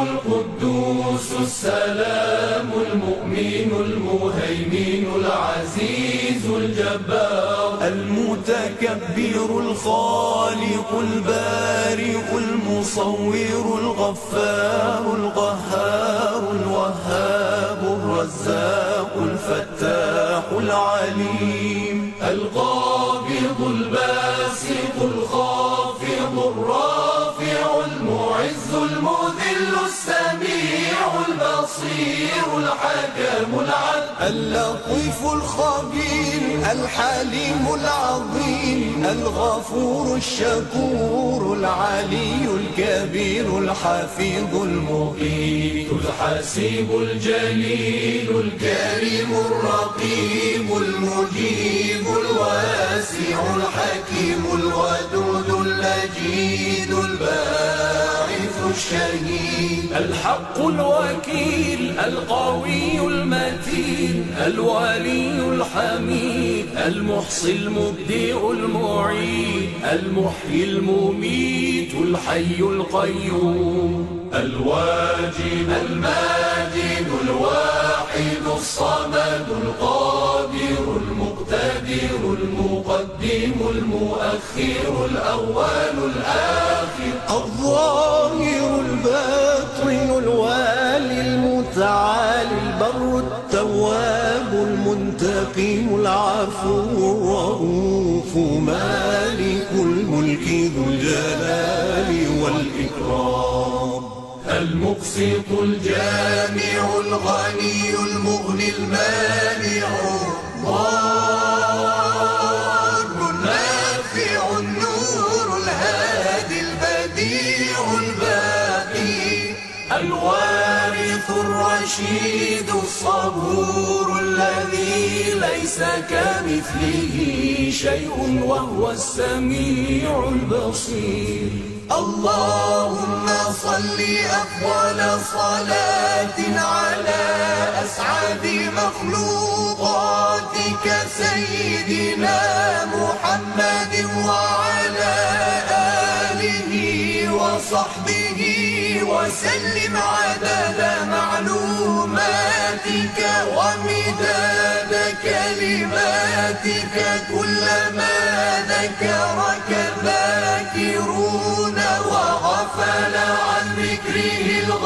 القدوس السلام المؤمن المهيمن العزيز الجبار المتكبر الخالق البارئ المصور الغفار القهار الوهاب الرزاق الفتاح العليم القابض الباسط الخافض الرافع المعز المذل السميع البصير الحكم العدل اللطيف الخبير الحليم العظيم الغفور الشكور العلي الكبير الحفيظ المقيت الحسيب الجليل الكريم الرقيب المجيب الواسع الحكيم الودود المجيد الباعث الشهيد الحق الوكيل القوي المتين الولي الحميد المحصي المبدئ المعيد المحيي المميت الحي القيوم الواجد الماجد الواحد الصمد القادر المقتدر المقدم المؤخر الأول الآخر الظاهر الباطن الوالي المتعالي البر التواب المنتقم العفو الرؤوف مالك الملك ذو الجلال والإكرام المقسط الجامع الغني المغني المانع الضار النافع النور الهادي البديع الباقي الوارث الرشيد الصبور الذي ليس كمثله شيء وهو السميع البصير اللهم صل أفضل صلاة على أسعد مخلوقاتك سيدنا محمد وعلى آله وصحبه وسلم عدد معلوماتك ومداد كلماتك كلما ذكرك الذاكرون وغفل عن ذكره الغافلون